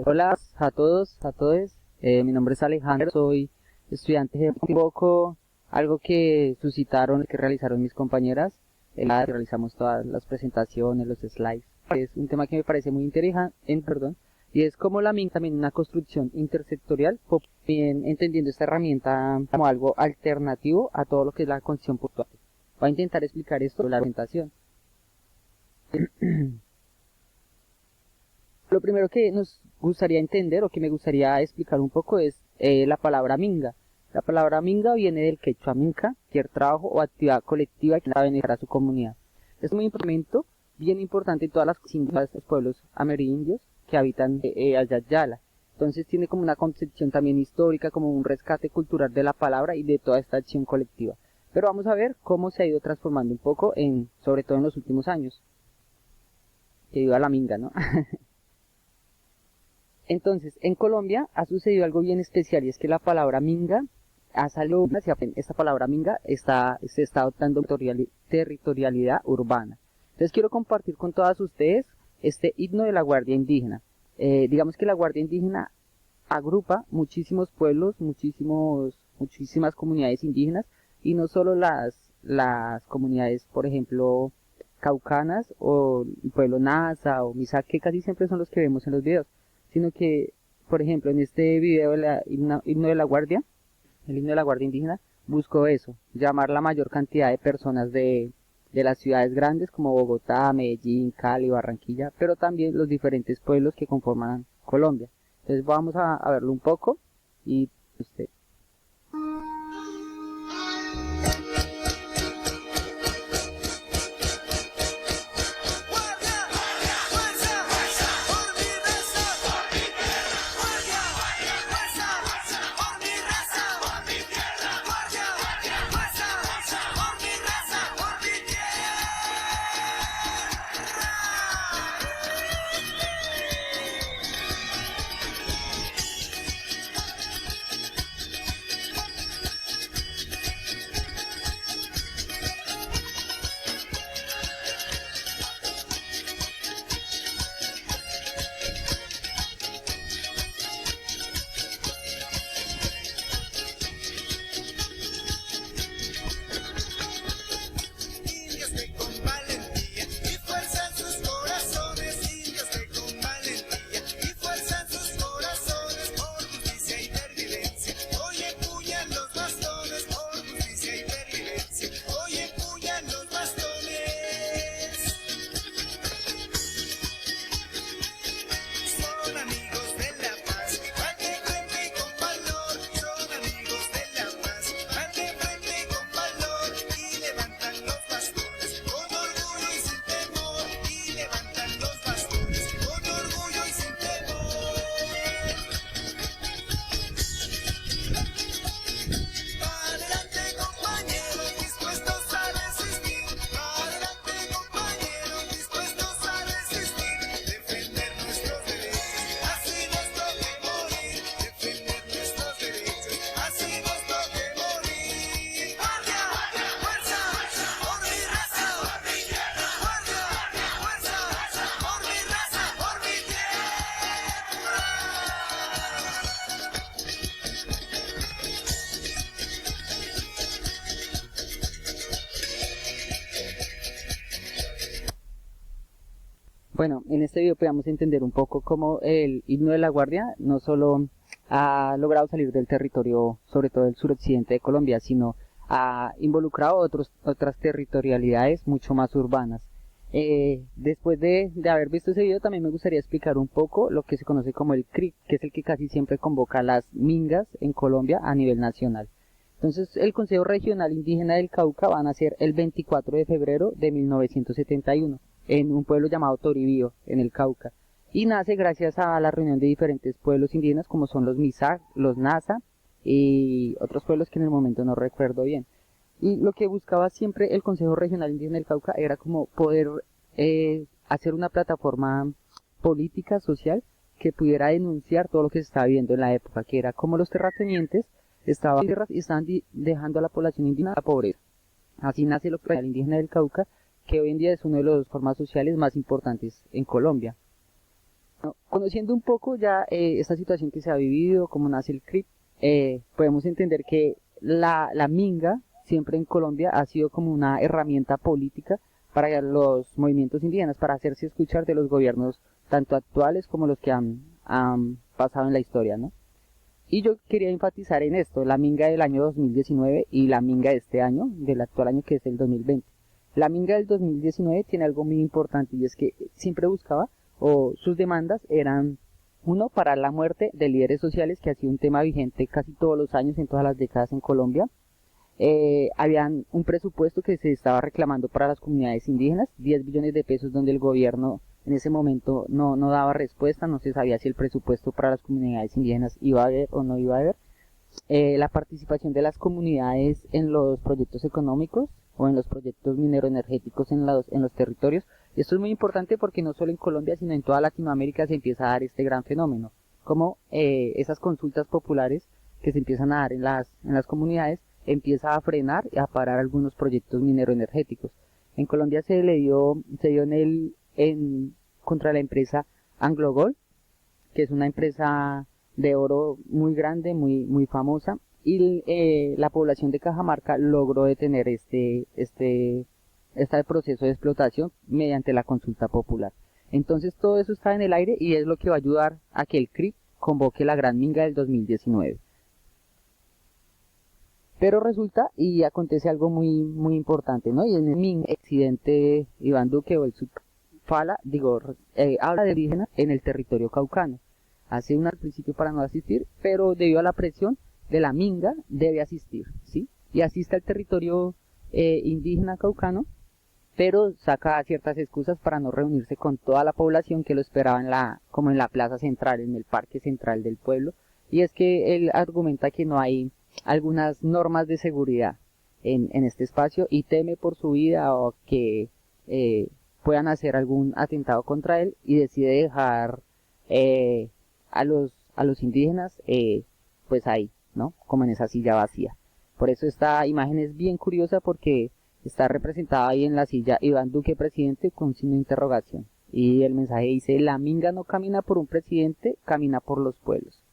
Hola a todos, a todos. Mi nombre es Alejandro, soy estudiante de un poco algo que suscitaron, que realizaron mis compañeras. Realizamos todas las presentaciones, los slides. Es un tema que me parece muy interesante, y es como la MIN también una construcción intersectorial, bien entendiendo esta herramienta como algo alternativo a todo lo que es la construcción puntual. Voy a intentar explicar esto en la presentación. Lo primero que nos gustaría entender o que me gustaría explicar un poco es la palabra minga. La palabra minga viene del quechua minca, cualquier trabajo o actividad colectiva que va a beneficiar a su comunidad. Es un instrumento bien importante en todas las los pueblos amerindios que habitan Ayayala. Entonces tiene como una concepción también histórica, como un rescate cultural de la palabra y de toda esta acción colectiva. Pero vamos a ver cómo se ha ido transformando un poco, sobre todo en los últimos años. Que viva la minga, ¿no? Entonces, en Colombia ha sucedido algo bien especial y es que la palabra minga ha salido, esta palabra minga se está adoptando territorialidad urbana. Entonces quiero compartir con todas ustedes este himno de la Guardia Indígena. Digamos que la Guardia Indígena agrupa muchísimos pueblos, muchísimas comunidades indígenas y no solo las comunidades, por ejemplo, caucanas o el pueblo Nasa o Misak, que casi siempre son los que vemos en los videos, sino que, por ejemplo, en este video el himno de la Guardia Indígena, buscó eso, llamar la mayor cantidad de personas de las ciudades grandes como Bogotá, Medellín, Cali, Barranquilla, pero también los diferentes pueblos que conforman Colombia. Entonces vamos a verlo un poco y usted. Bueno, en este video podemos entender un poco cómo el himno de la Guardia no solo ha logrado salir del territorio, sobre todo del suroccidente de Colombia, sino ha involucrado otras territorialidades mucho más urbanas. Después de haber visto ese video, también me gustaría explicar un poco lo que se conoce como el CRIC, que es el que casi siempre convoca a las mingas en Colombia a nivel nacional. Entonces, el Consejo Regional Indígena del Cauca va a nacer el 24 de febrero de 1971. En un pueblo llamado Toribío, en el Cauca, y nace gracias a la reunión de diferentes pueblos indígenas como son los Misak, los Nasa y otros pueblos que en el momento no recuerdo bien. Y lo que buscaba siempre el Consejo Regional Indígena del Cauca era como poder hacer una plataforma política, social, que pudiera denunciar todo lo que se estaba viviendo en la época, que era como los terratenientes estaban dejando a la población indígena a la pobreza. Así nace el Regional Indígena del Cauca, que hoy en día es una de las formas sociales más importantes en Colombia. ¿No? Conociendo un poco ya esta situación que se ha vivido, cómo nace el CRIP, podemos entender que la minga siempre en Colombia ha sido como una herramienta política para los movimientos indígenas, para hacerse escuchar de los gobiernos tanto actuales como los que han pasado en la historia, ¿no? Y yo quería enfatizar en esto, la minga del año 2019 y la minga de este año, del actual año que es el 2020. La minga del 2019 tiene algo muy importante y es que siempre buscaba, o sus demandas eran, uno, para la muerte de líderes sociales, que ha sido un tema vigente casi todos los años, en todas las décadas en Colombia. Habían un presupuesto que se estaba reclamando para las comunidades indígenas, 10 billones de pesos, donde el gobierno en ese momento no daba respuesta, no se sabía si el presupuesto para las comunidades indígenas iba a haber o no iba a haber. La participación de las comunidades en los proyectos económicos o en los proyectos mineroenergéticos en los territorios. Esto es muy importante porque no solo en Colombia, sino en toda Latinoamérica se empieza a dar este gran fenómeno, como esas consultas populares que se empiezan a dar en las comunidades empieza a frenar y a parar algunos proyectos mineroenergéticos. En Colombia se dio contra la empresa AngloGold, que es una empresa de oro muy grande, muy famosa, y la población de Cajamarca logró detener este proceso de explotación mediante la consulta popular. Entonces todo eso está en el aire y es lo que va a ayudar a que el CRIP convoque la Gran Minga del 2019. Pero resulta y acontece algo muy importante, ¿no? Y en el accidente Iván Duque o el habla de indígenas en el territorio caucano. Hace al principio para no asistir, pero debido a la presión de la minga debe asistir, ¿sí? Y asiste al territorio indígena caucano, pero saca ciertas excusas para no reunirse con toda la población que lo esperaba como en la plaza central, en el parque central del pueblo. Y es que él argumenta que no hay algunas normas de seguridad en este espacio y teme por su vida o que puedan hacer algún atentado contra él y decide dejar eh, a los indígenas pues ahí, ¿no? Como en esa silla vacía. Por eso esta imagen es bien curiosa porque está representada ahí en la silla Iván Duque presidente con signo de interrogación. Y el mensaje dice, la minga no camina por un presidente, camina por los pueblos.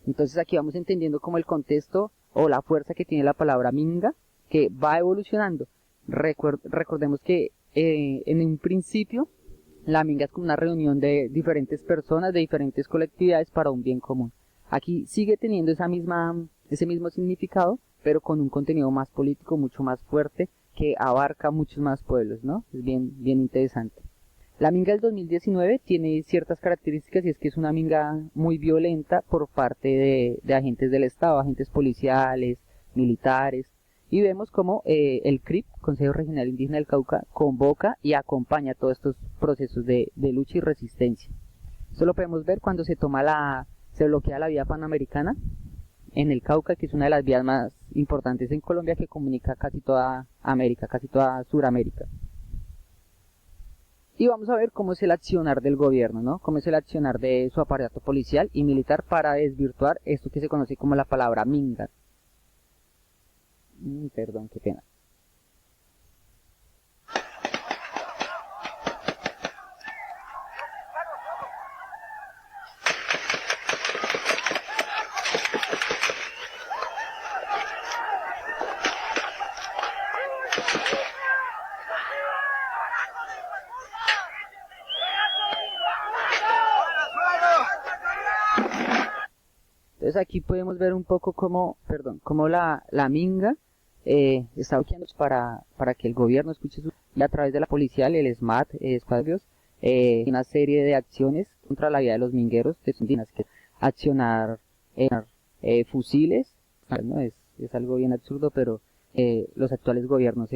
Entonces aquí vamos entendiendo como el contexto o la fuerza que tiene la palabra minga, que va evolucionando. Recordemos que en un principio la minga es como una reunión de diferentes personas, de diferentes colectividades para un bien común. Aquí sigue teniendo ese mismo significado, pero con un contenido más político, mucho más fuerte, que abarca muchos más pueblos, ¿no? Es bien interesante. La minga del 2019 tiene ciertas características y es que es una minga muy violenta por parte de agentes del Estado, agentes policiales, militares, y vemos como el CRIP, Consejo Regional Indígena del Cauca, convoca y acompaña todos estos procesos de lucha y resistencia. Esto lo podemos ver cuando se bloquea la vía panamericana en el Cauca, que es una de las vías más importantes en Colombia que comunica casi toda América, casi toda Suramérica. Y vamos a ver cómo es el accionar del gobierno, ¿no? Cómo es el accionar de su aparato policial y militar para desvirtuar esto que se conoce como la palabra minga. Perdón, qué pena. Entonces aquí podemos ver un poco cómo la minga está bloqueando para que el gobierno escuche y a través de la policial, el SMAT, escuadros, una serie de acciones contra la vida de los mingueros, de sus indígenas, que accionar fusiles, ¿no? Es algo bien absurdo, pero los actuales gobiernos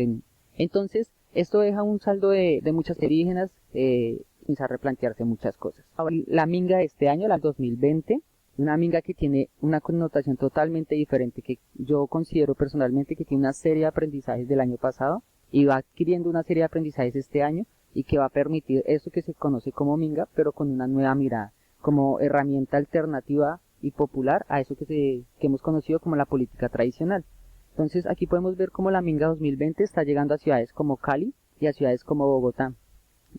entonces esto deja un saldo de muchas indígenas, comienza a replantearse muchas cosas. Ahora, la minga de este año, la 2020, una minga que tiene una connotación totalmente diferente, que yo considero personalmente que tiene una serie de aprendizajes del año pasado y va adquiriendo una serie de aprendizajes este año y que va a permitir eso que se conoce como minga, pero con una nueva mirada, como herramienta alternativa y popular a eso que hemos conocido como la política tradicional. Entonces aquí podemos ver cómo la minga 2020 está llegando a ciudades como Cali y a ciudades como Bogotá.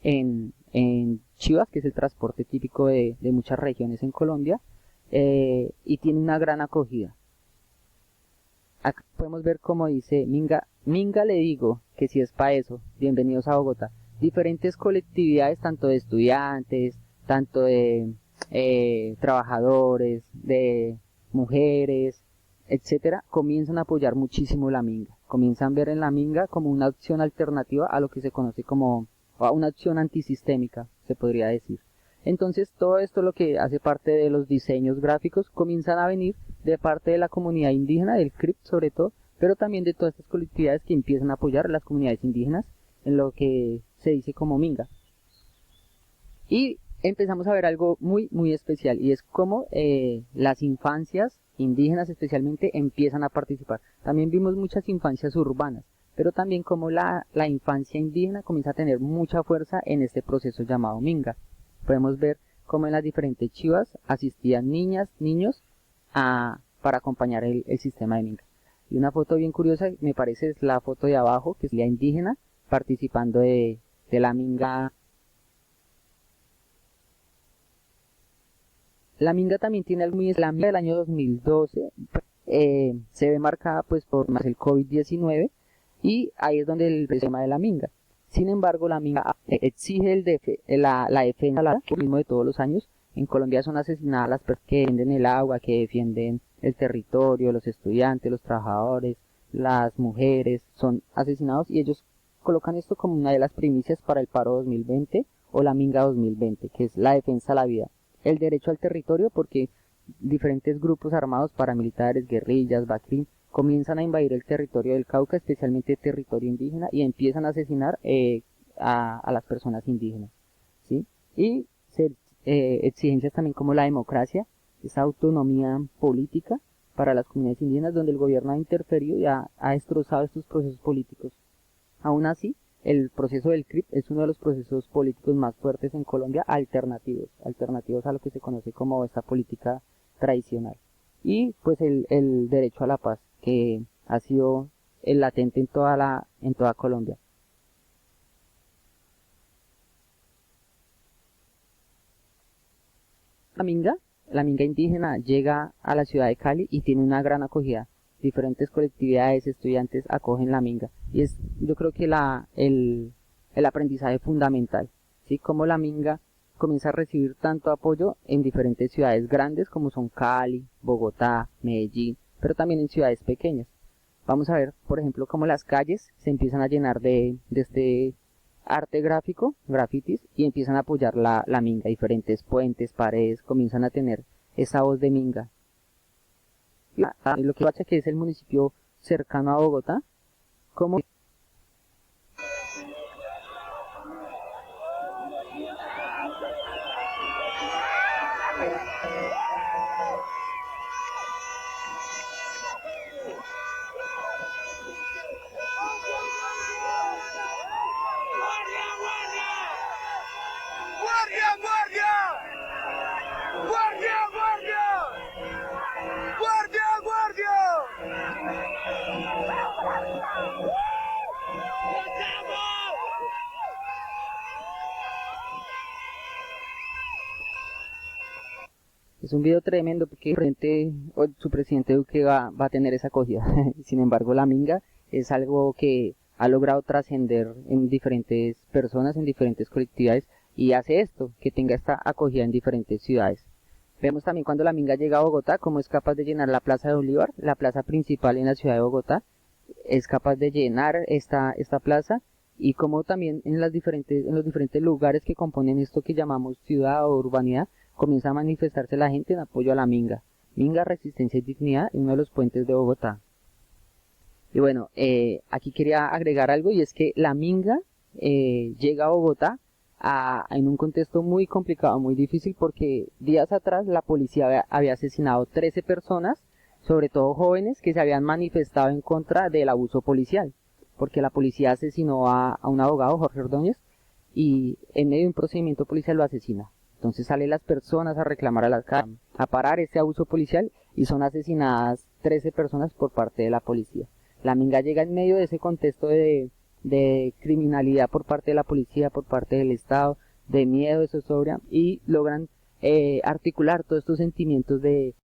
en chivas, que es el transporte típico de muchas regiones en Colombia, y tiene una gran acogida. Acá podemos ver como dice Minga, Minga le digo que si es pa' eso, bienvenidos a Bogotá. Diferentes colectividades, tanto de estudiantes, tanto de trabajadores, de mujeres, etcétera, comienzan a apoyar muchísimo la Minga. Comienzan a ver en la Minga como una opción alternativa a lo que se conoce como o a una acción antisistémica, se podría decir. Entonces todo esto lo que hace parte de los diseños gráficos comienzan a venir de parte de la comunidad indígena, del CRIP sobre todo, pero también de todas estas colectividades que empiezan a apoyar a las comunidades indígenas en lo que se dice como Minga. Y empezamos a ver algo muy especial, y es cómo las infancias indígenas especialmente empiezan a participar. También vimos muchas infancias urbanas, pero también cómo la infancia indígena comienza a tener mucha fuerza en este proceso llamado Minga. Podemos ver cómo en las diferentes chivas asistían niñas, niños para acompañar el sistema de Minga. Y una foto bien curiosa, me parece, es la foto de abajo, que es la indígena participando de la Minga. La Minga también tiene algo muy especial. Del año 2012 se ve marcada pues por más el COVID-19, y ahí es donde el tema de la Minga. Sin embargo, la Minga exige la defensa, lo mismo de todos los años. En Colombia son asesinadas las personas que defienden el agua, que defienden el territorio, los estudiantes, los trabajadores, las mujeres, son asesinados, y ellos colocan esto como una de las primicias para el paro 2020 o la Minga 2020, que es la defensa a la vida, el derecho al territorio, porque diferentes grupos armados, paramilitares, guerrillas, BACRIM, comienzan a invadir el territorio del Cauca, especialmente el territorio indígena, y empiezan a asesinar a las personas indígenas, ¿sí? Y exigencias también como la democracia, esa autonomía política para las comunidades indígenas, donde el gobierno ha interferido y ha destrozado estos procesos políticos. Aún así, el proceso del CRIP es uno de los procesos políticos más fuertes en Colombia, alternativos a lo que se conoce como esta política tradicional. Y pues el derecho a la paz, que ha sido el latente en toda Colombia. La Minga indígena llega a la ciudad de Cali y tiene una gran acogida. Diferentes colectividades, estudiantes acogen la Minga. Y es, yo creo que el aprendizaje fundamental, ¿sí? Como la Minga comienza a recibir tanto apoyo en diferentes ciudades grandes como son Cali, Bogotá, Medellín, pero también en ciudades pequeñas. Vamos a ver, por ejemplo, cómo las calles se empiezan a llenar de este arte gráfico, grafitis, y empiezan a apoyar la Minga. Diferentes puentes, paredes, comienzan a tener esa voz de Minga. Y lo que pasa que es el municipio cercano a Bogotá, como es un video tremendo porque su presidente Duque va a tener esa acogida. Sin embargo, la Minga es algo que ha logrado trascender en diferentes personas, en diferentes colectividades, y hace esto, que tenga esta acogida en diferentes ciudades. Vemos también cuando la Minga llega a Bogotá, cómo es capaz de llenar la Plaza de Bolívar, la plaza principal en la ciudad de Bogotá, es capaz de llenar esta plaza, y cómo también en los diferentes lugares que componen esto que llamamos ciudad o urbanidad, comienza a manifestarse la gente en apoyo a la Minga. Minga, Resistencia y Dignidad, en uno de los puentes de Bogotá. Y bueno, aquí quería agregar algo, y es que la Minga llega a Bogotá en un contexto muy complicado, muy difícil, porque días atrás la policía había asesinado 13 personas, sobre todo jóvenes, que se habían manifestado en contra del abuso policial, porque la policía asesinó a un abogado, Jorge Ordóñez, y en medio de un procedimiento policial lo asesina. Entonces salen las personas a reclamar a las calles, a parar este abuso policial, y son asesinadas 13 personas por parte de la policía. La Minga llega en medio de ese contexto de de criminalidad por parte de la policía, por parte del Estado, de miedo, de zozobra, y logran articular todos estos sentimientos de